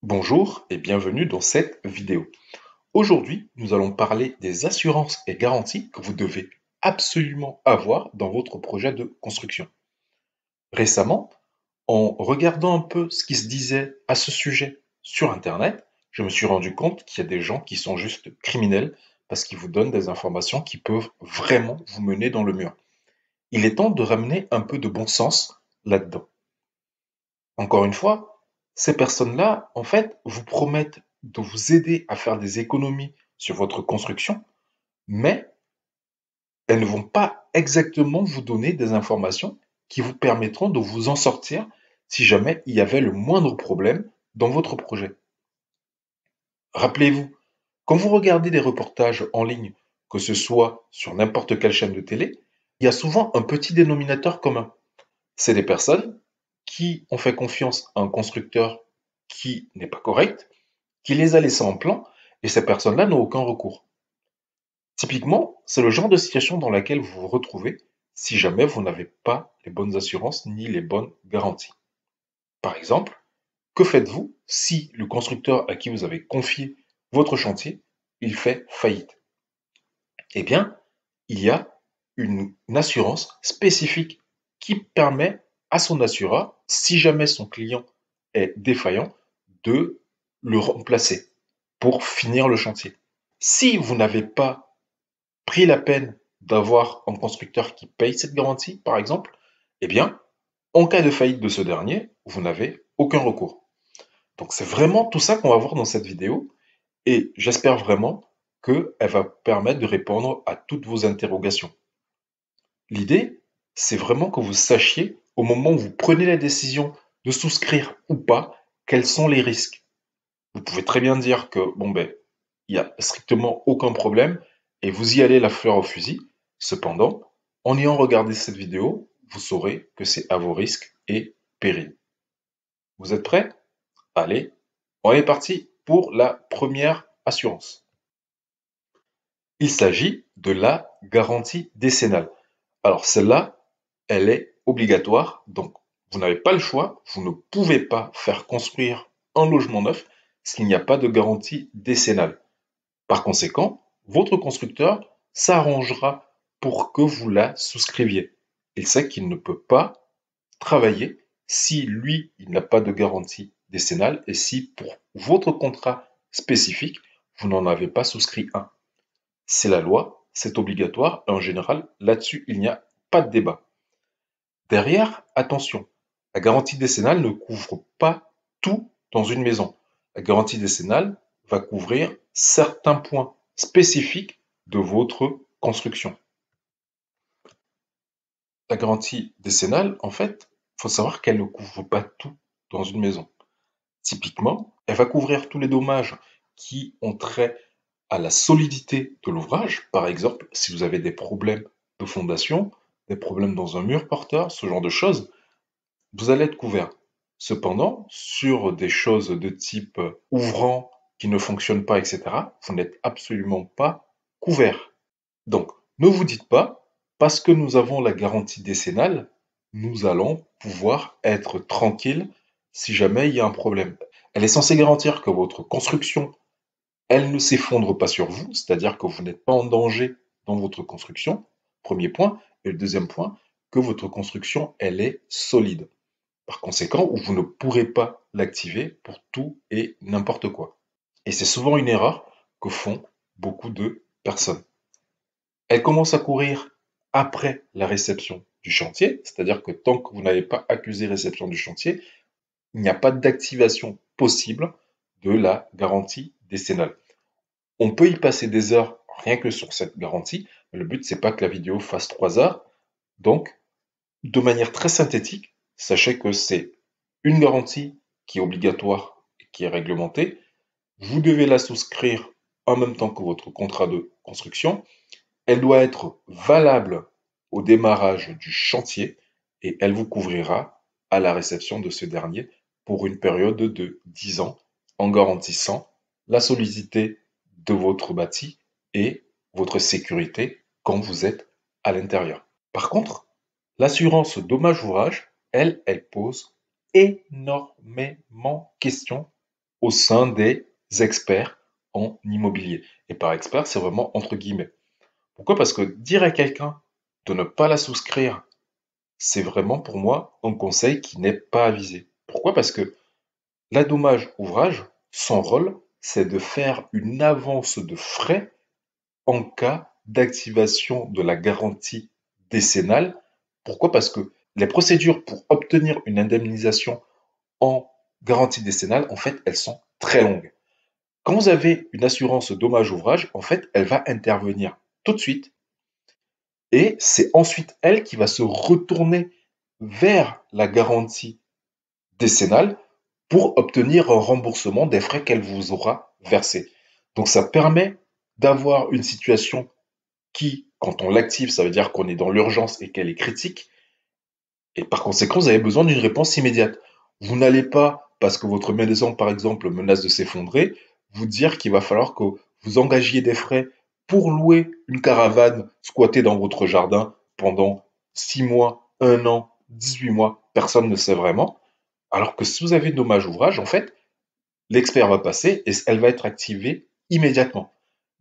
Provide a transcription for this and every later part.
Bonjour et bienvenue dans cette vidéo. Aujourd'hui, nous allons parler des assurances et garanties que vous devez absolument avoir dans votre projet de construction. Récemment, en regardant un peu ce qui se disait à ce sujet sur Internet, je me suis rendu compte qu'il y a des gens qui sont juste criminels parce qu'ils vous donnent des informations qui peuvent vraiment vous mener dans le mur. Il est temps de ramener un peu de bon sens là-dedans. Encore une fois, ces personnes-là, en fait, vous promettent de vous aider à faire des économies sur votre construction, mais elles ne vont pas exactement vous donner des informations qui vous permettront de vous en sortir si jamais il y avait le moindre problème dans votre projet. Rappelez-vous, quand vous regardez des reportages en ligne, que ce soit sur n'importe quelle chaîne de télé, il y a souvent un petit dénominateur commun. C'est des personnes qui ont fait confiance à un constructeur qui n'est pas correct, qui les a laissés en plan, et ces personnes-là n'ont aucun recours. Typiquement, c'est le genre de situation dans laquelle vous vous retrouvez si jamais vous n'avez pas les bonnes assurances ni les bonnes garanties. Par exemple, que faites-vous si le constructeur à qui vous avez confié votre chantier, il fait faillite? Eh bien, il y a une assurance spécifique qui permet à son assureur, si jamais son client est défaillant, de le remplacer pour finir le chantier. Si vous n'avez pas pris la peine d'avoir un constructeur qui paye cette garantie, par exemple, eh bien, en cas de faillite de ce dernier, vous n'avez aucun recours. Donc c'est vraiment tout ça qu'on va voir dans cette vidéo et j'espère vraiment qu'elle va permettre de répondre à toutes vos interrogations. L'idée, c'est vraiment que vous sachiez, au moment où vous prenez la décision de souscrire ou pas, quels sont les risques. Vous pouvez très bien dire que, bon ben, il n'y a strictement aucun problème et vous y allez la fleur au fusil. Cependant, en ayant regardé cette vidéo, vous saurez que c'est à vos risques et périls. Vous êtes prêts? Allez, on est parti pour la première assurance. Il s'agit de la garantie décennale. Alors celle-là, elle est obligatoire, donc vous n'avez pas le choix, vous ne pouvez pas faire construire un logement neuf s'il n'y a pas de garantie décennale. Par conséquent, votre constructeur s'arrangera pour que vous la souscriviez. Il sait qu'il ne peut pas travailler si lui, il n'a pas de garantie décennale et si pour votre contrat spécifique, vous n'en avez pas souscrit un. C'est la loi, c'est obligatoire et en général, là-dessus, il n'y a pas de débat. Derrière, attention, la garantie décennale ne couvre pas tout dans une maison. La garantie décennale va couvrir certains points spécifiques de votre construction. La garantie décennale, en fait, il faut savoir qu'elle ne couvre pas tout dans une maison. Typiquement, elle va couvrir tous les dommages qui ont trait à la solidité de l'ouvrage. Par exemple, si vous avez des problèmes de fondation, des problèmes dans un mur porteur, ce genre de choses, vous allez être couvert. Cependant, sur des choses de type ouvrant qui ne fonctionnent pas, etc., vous n'êtes absolument pas couvert. Donc, ne vous dites pas, parce que nous avons la garantie décennale, nous allons pouvoir être tranquille si jamais il y a un problème. Elle est censée garantir que votre construction, elle ne s'effondre pas sur vous, c'est-à-dire que vous n'êtes pas en danger dans votre construction, premier point. Et le deuxième point, que votre construction, elle est solide. Par conséquent, vous ne pourrez pas l'activer pour tout et n'importe quoi. Et c'est souvent une erreur que font beaucoup de personnes. Elle commence à courir après la réception du chantier, c'est-à-dire que tant que vous n'avez pas accusé réception du chantier, il n'y a pas d'activation possible de la garantie décennale. On peut y passer des heures rien que sur cette garantie, mais le but c'est pas que la vidéo fasse 3 heures. Donc, de manière très synthétique, sachez que c'est une garantie qui est obligatoire et qui est réglementée. Vous devez la souscrire en même temps que votre contrat de construction. Elle doit être valable au démarrage du chantier et elle vous couvrira à la réception de ce dernier pour une période de 10 ans en garantissant la solidité de votre bâti et votre sécurité quand vous êtes à l'intérieur. Par contre, l'assurance dommage ouvrage, elle pose énormément de questions au sein des experts en immobilier. Et par expert, c'est vraiment entre guillemets. Pourquoi? Parce que dire à quelqu'un de ne pas la souscrire, c'est vraiment pour moi un conseil qui n'est pas avisé. Pourquoi? Parce que l'adommage ouvrage, son rôle, c'est de faire une avance de frais en cas d'activation de la garantie décennale. Pourquoi? Parce que les procédures pour obtenir une indemnisation en garantie décennale, en fait, elles sont très longues. Quand vous avez une assurance dommage ouvrage, en fait, elle va intervenir tout de suite et c'est ensuite elle qui va se retourner vers la garantie décennale pour obtenir un remboursement des frais qu'elle vous aura versés. Donc ça permet d'avoir une situation qui, quand on l'active, ça veut dire qu'on est dans l'urgence et qu'elle est critique, et par conséquent, vous avez besoin d'une réponse immédiate. Vous n'allez pas, parce que votre maison, par exemple, menace de s'effondrer, vous dire qu'il va falloir que vous engagiez des frais pour louer une caravane squattée dans votre jardin pendant 6 mois, 1 an, 18 mois, personne ne sait vraiment. Alors que si vous avez dommage ouvrage, en fait, l'expert va passer et elle va être activée immédiatement.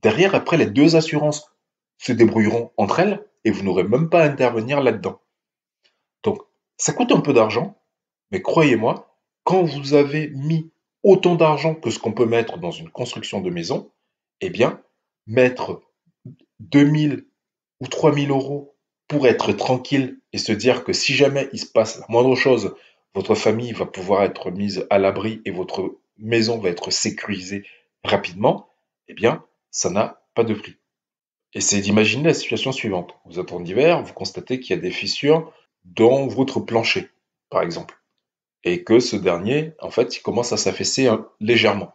Derrière, après, les deux assurances se débrouilleront entre elles et vous n'aurez même pas à intervenir là-dedans. Donc, ça coûte un peu d'argent, mais croyez-moi, quand vous avez mis autant d'argent que ce qu'on peut mettre dans une construction de maison, eh bien, mettre 2 000 ou 3 000 € pour être tranquille et se dire que si jamais il se passe la moindre chose, votre famille va pouvoir être mise à l'abri et votre maison va être sécurisée rapidement, eh bien, ça n'a pas de prix. Et c'est d'imaginer la situation suivante. Vous êtes en hiver, vous constatez qu'il y a des fissures dans votre plancher, par exemple, et que ce dernier, en fait, il commence à s'affaisser légèrement.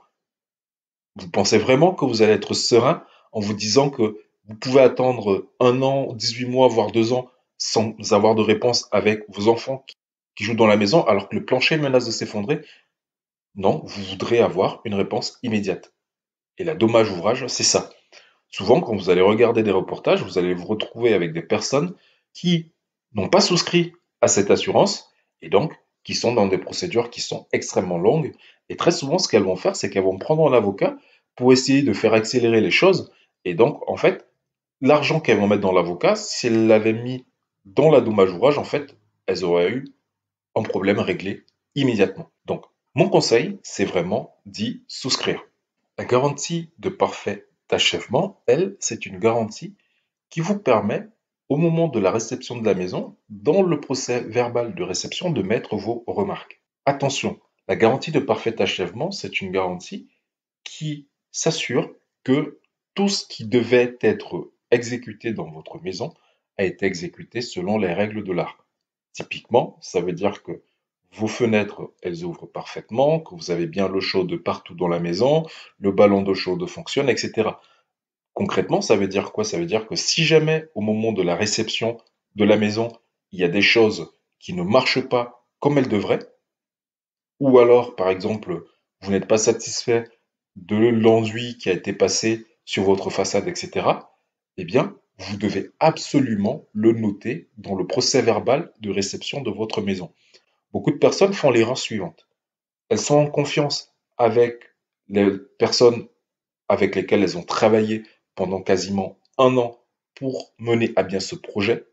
Vous pensez vraiment que vous allez être serein en vous disant que vous pouvez attendre 1 an, 18 mois, voire 2 ans sans avoir de réponse avec vos enfants qui jouent dans la maison alors que le plancher menace de s'effondrer? Non, vous voudrez avoir une réponse immédiate. Et la dommage ouvrage, c'est ça. Souvent, quand vous allez regarder des reportages, vous allez vous retrouver avec des personnes qui n'ont pas souscrit à cette assurance et donc qui sont dans des procédures qui sont extrêmement longues. Et très souvent, ce qu'elles vont faire, c'est qu'elles vont prendre un avocat pour essayer de faire accélérer les choses. Et donc, en fait, l'argent qu'elles vont mettre dans l'avocat, si elles l'avaient mis dans la dommage ouvrage, en fait, elles auraient eu un problème réglé immédiatement. Donc, mon conseil, c'est vraiment d'y souscrire. La garantie de parfait achèvement, elle, c'est une garantie qui vous permet, au moment de la réception de la maison, dans le procès verbal de réception, de mettre vos remarques. Attention, la garantie de parfait achèvement, c'est une garantie qui s'assure que tout ce qui devait être exécuté dans votre maison a été exécuté selon les règles de l'art. Typiquement, ça veut dire que vos fenêtres, elles ouvrent parfaitement, que vous avez bien l'eau chaude partout dans la maison, le ballon d'eau chaude fonctionne, etc. Concrètement, ça veut dire quoi? Ça veut dire que si jamais, au moment de la réception de la maison, il y a des choses qui ne marchent pas comme elles devraient, ou alors, par exemple, vous n'êtes pas satisfait de l'enduit qui a été passé sur votre façade, etc., eh bien, vous devez absolument le noter dans le procès verbal de réception de votre maison. Beaucoup de personnes font l'erreur suivante. Elles sont en confiance avec les personnes avec lesquelles elles ont travaillé pendant quasiment 1 an pour mener à bien ce projet.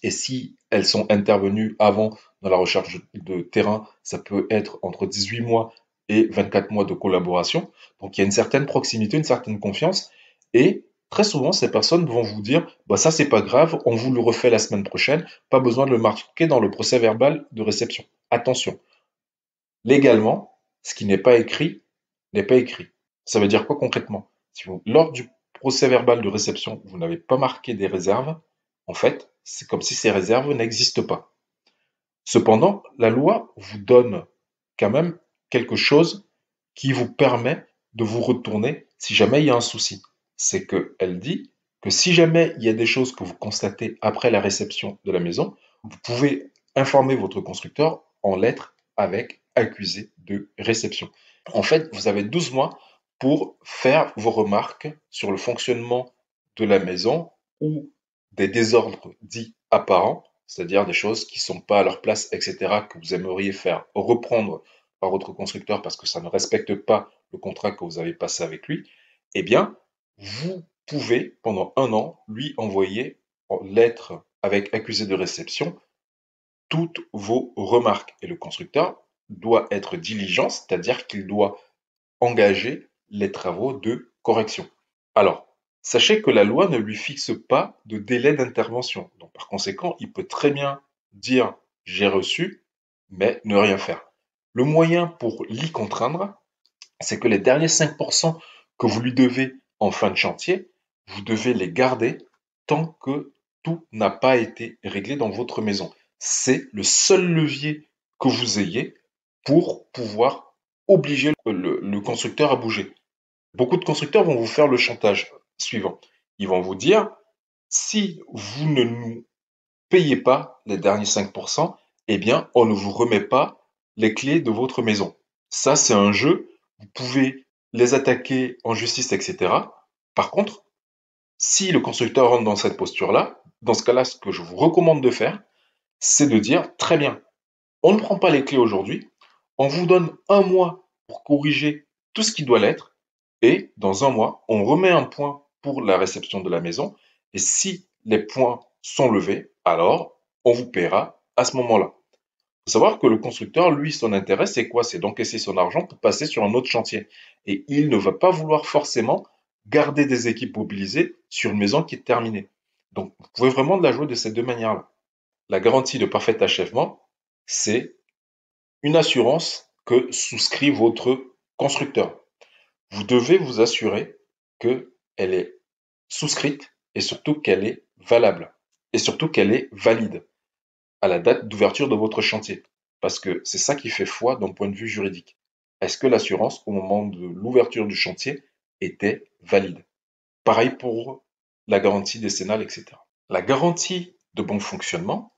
Et si elles sont intervenues avant dans la recherche de terrain, ça peut être entre 18 mois et 24 mois de collaboration. Donc il y a une certaine proximité, une certaine confiance. Et très souvent, ces personnes vont vous dire, bah, ça c'est pas grave, on vous le refait la semaine prochaine, pas besoin de le marquer dans le procès verbal de réception. Attention, légalement, ce qui n'est pas écrit n'est pas écrit. Ça veut dire quoi concrètement? Si vous, lors du procès verbal de réception, vous n'avez pas marqué des réserves, en fait, c'est comme si ces réserves n'existent pas. Cependant, la loi vous donne quand même quelque chose qui vous permet de vous retourner si jamais il y a un souci. C'est qu'elle dit que si jamais il y a des choses que vous constatez après la réception de la maison, vous pouvez informer votre constructeur en lettres avec accusé de réception. En fait, vous avez 12 mois pour faire vos remarques sur le fonctionnement de la maison ou des désordres dits apparents, c'est-à-dire des choses qui ne sont pas à leur place, etc., que vous aimeriez faire reprendre par votre constructeur parce que ça ne respecte pas le contrat que vous avez passé avec lui, eh bien, vous pouvez, pendant 1 an, lui envoyer en lettre avec accusé de réception toutes vos remarques. Et le constructeur doit être diligent, c'est-à-dire qu'il doit engager les travaux de correction. Alors, sachez que la loi ne lui fixe pas de délai d'intervention. Donc, par conséquent, il peut très bien dire j'ai reçu, mais ne rien faire. Le moyen pour l'y contraindre, c'est que les derniers 5% que vous lui devez en fin de chantier, vous devez les garder tant que tout n'a pas été réglé dans votre maison. C'est le seul levier que vous ayez pour pouvoir obliger le constructeur à bouger. Beaucoup de constructeurs vont vous faire le chantage suivant. Ils vont vous dire, si vous ne nous payez pas les derniers 5%, eh bien, on ne vous remet pas les clés de votre maison. Ça, c'est un jeu. Vous pouvez les attaquer en justice, etc. Par contre, si le constructeur rentre dans cette posture-là, dans ce cas-là, ce que je vous recommande de faire, c'est de dire, très bien, on ne prend pas les clés aujourd'hui, on vous donne 1 mois pour corriger tout ce qui doit l'être, et dans 1 mois, on remet un point pour la réception de la maison, et si les points sont levés, alors on vous paiera à ce moment-là. Il faut savoir que le constructeur, lui, son intérêt, c'est quoi? C'est d'encaisser son argent pour passer sur un autre chantier. Et il ne va pas vouloir forcément garder des équipes mobilisées sur une maison qui est terminée. Donc, vous pouvez vraiment la jouer de ces deux manières-là. La garantie de parfait achèvement, c'est une assurance que souscrit votre constructeur. Vous devez vous assurer qu'elle est souscrite et surtout qu'elle est valable et surtout qu'elle est valide à la date d'ouverture de votre chantier. Parce que c'est ça qui fait foi d'un point de vue juridique. Est-ce que l'assurance, au moment de l'ouverture du chantier, était valide? Pareil pour la garantie décennale, etc. La garantie de bon fonctionnement,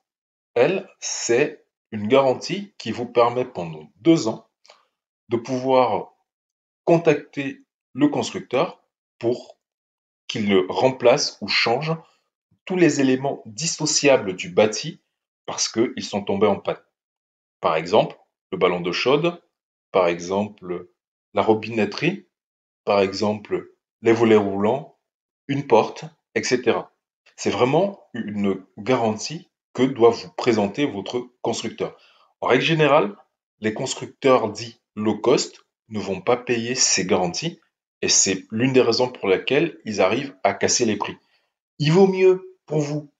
elle, c'est une garantie qui vous permet pendant 2 ans de pouvoir contacter le constructeur pour qu'il remplace ou change tous les éléments dissociables du bâti parce qu'ils sont tombés en panne. Par exemple, le ballon d'eau chaude, par exemple, la robinetterie, par exemple, les volets roulants, une porte, etc. C'est vraiment une garantie que doit vous présenter votre constructeur. En règle générale, les constructeurs dits low cost ne vont pas payer ces garanties et c'est l'une des raisons pour lesquelles ils arrivent à casser les prix. Il vaut mieux pour vous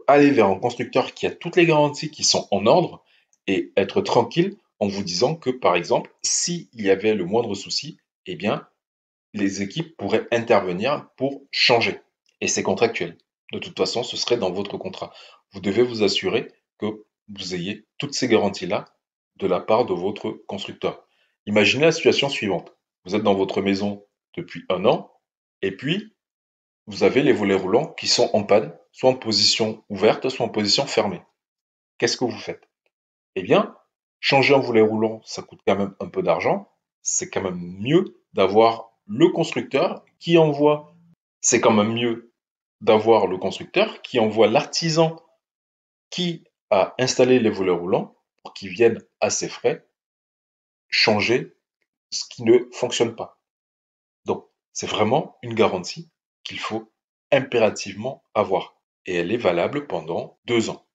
aller vers un constructeur qui a toutes les garanties qui sont en ordre et être tranquille en vous disant que, par exemple, s'il y avait le moindre souci, eh bien, les équipes pourraient intervenir pour changer. Et c'est contractuel. De toute façon, ce serait dans votre contrat. Vous devez vous assurer que vous ayez toutes ces garanties-là de la part de votre constructeur. Imaginez la situation suivante. Vous êtes dans votre maison depuis 1 an, et puis vous avez les volets roulants qui sont en panne, soit en position ouverte, soit en position fermée. Qu'est-ce que vous faites? Eh bien, changer un volet roulant, ça coûte quand même un peu d'argent. C'est quand même mieux d'avoir le constructeur qui envoie, c'est quand même mieux d'avoir le constructeur qui envoie l'artisan qui a installé les volets roulants pour qu'il vienne à ses frais changer ce qui ne fonctionne pas. Donc, c'est vraiment une garantie qu'il faut impérativement avoir. Et elle est valable pendant 2 ans.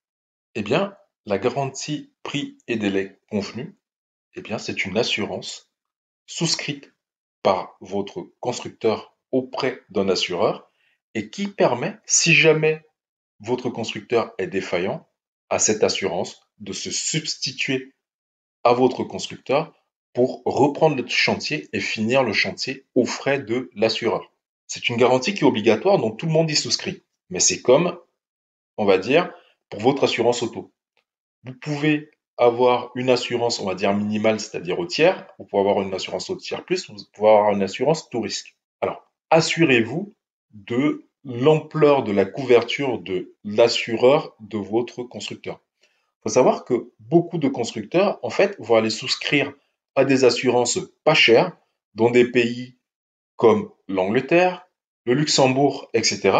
Eh bien, la garantie prix et délai convenu, eh bien, c'est une assurance souscrite par votre constructeur auprès d'un assureur et qui permet, si jamais votre constructeur est défaillant, à cette assurance de se substituer à votre constructeur pour reprendre le chantier et finir le chantier aux frais de l'assureur. C'est une garantie qui est obligatoire, donc tout le monde y souscrit. Mais c'est comme, on va dire, pour votre assurance auto. Vous pouvez avoir une assurance, on va dire minimale, c'est-à-dire au tiers. Vous pouvez avoir une assurance au tiers plus, vous pouvez avoir une assurance tout risque. Alors, assurez-vous de l'ampleur de la couverture de l'assureur de votre constructeur. Il faut savoir que beaucoup de constructeurs, en fait, vont aller souscrire à des assurances pas chères dans des pays comme l'Angleterre, le Luxembourg, etc.,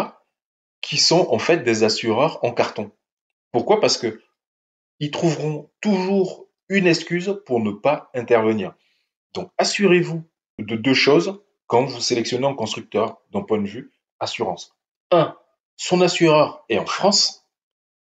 qui sont en fait des assureurs en carton. Pourquoi? Parce que ils trouveront toujours une excuse pour ne pas intervenir. Donc, assurez-vous de deux choses quand vous sélectionnez un constructeur d'un point de vue assurance. Un, son assureur est en France.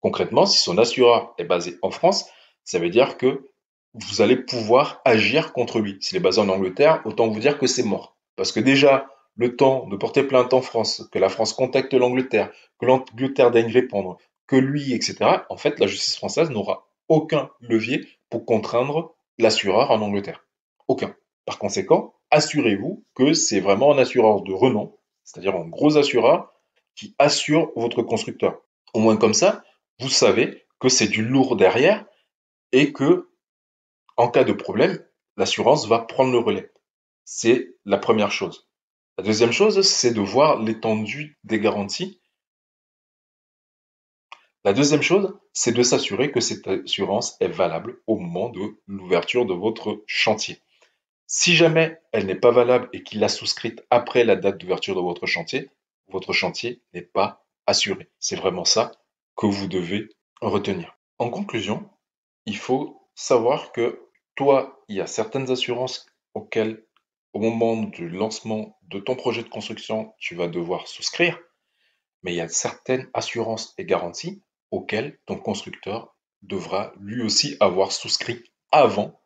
Concrètement, si son assureur est basé en France, ça veut dire que vous allez pouvoir agir contre lui. S'il est basé en Angleterre, autant vous dire que c'est mort. Parce que déjà, le temps de porter plainte en France, que la France contacte l'Angleterre, que l'Angleterre daigne répondre, que lui, etc., en fait, la justice française n'aura aucun levier pour contraindre l'assureur en Angleterre. Aucun. Par conséquent, assurez-vous que c'est vraiment un assureur de renom, c'est-à-dire un gros assureur qui assure votre constructeur. Au moins comme ça, vous savez que c'est du lourd derrière et que, en cas de problème, l'assurance va prendre le relais. C'est la première chose. La deuxième chose, c'est de voir l'étendue des garanties. La deuxième chose, c'est de s'assurer que cette assurance est valable au moment de l'ouverture de votre chantier. Si jamais elle n'est pas valable et qu'il l'a souscrite après la date d'ouverture de votre chantier n'est pas assuré. C'est vraiment ça que vous devez retenir. En conclusion, il faut savoir que toi, il y a certaines assurances auxquelles, au moment du lancement de ton projet de construction, tu vas devoir souscrire, mais il y a certaines assurances et garanties auxquelles ton constructeur devra lui aussi avoir souscrit avant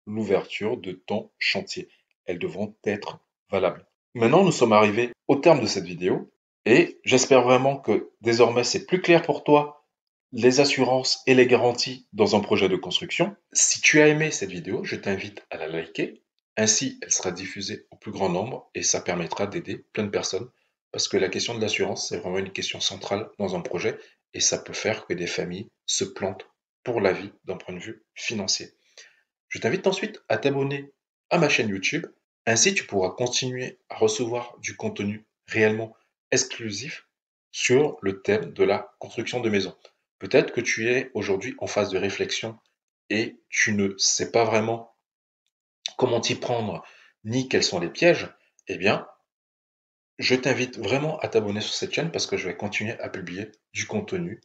l'ouverture de ton chantier. Elles devront être valables. Maintenant, nous sommes arrivés au terme de cette vidéo et j'espère vraiment que désormais c'est plus clair pour toi les assurances et les garanties dans un projet de construction. Si tu as aimé cette vidéo, je t'invite à la liker. Ainsi, elle sera diffusée au plus grand nombre et ça permettra d'aider plein de personnes parce que la question de l'assurance, c'est vraiment une question centrale dans un projet et ça peut faire que des familles se plantent pour la vie d'un point de vue financier. Je t'invite ensuite à t'abonner à ma chaîne YouTube. Ainsi, tu pourras continuer à recevoir du contenu réellement exclusif sur le thème de la construction de maisons. Peut-être que tu es aujourd'hui en phase de réflexion et tu ne sais pas vraiment comment t'y prendre ni quels sont les pièges. Eh bien, je t'invite vraiment à t'abonner sur cette chaîne parce que je vais continuer à publier du contenu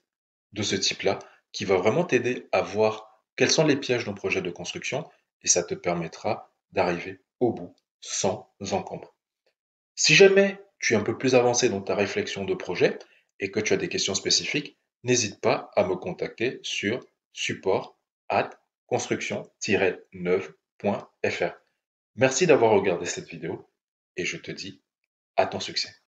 de ce type-là qui va vraiment t'aider à voir quels sont les pièges d'un projet de construction et ça te permettra d'arriver au bout sans encombre. Si jamais tu es un peu plus avancé dans ta réflexion de projet et que tu as des questions spécifiques, n'hésite pas à me contacter sur support@construction-neuve.fr. Merci d'avoir regardé cette vidéo et je te dis à ton succès.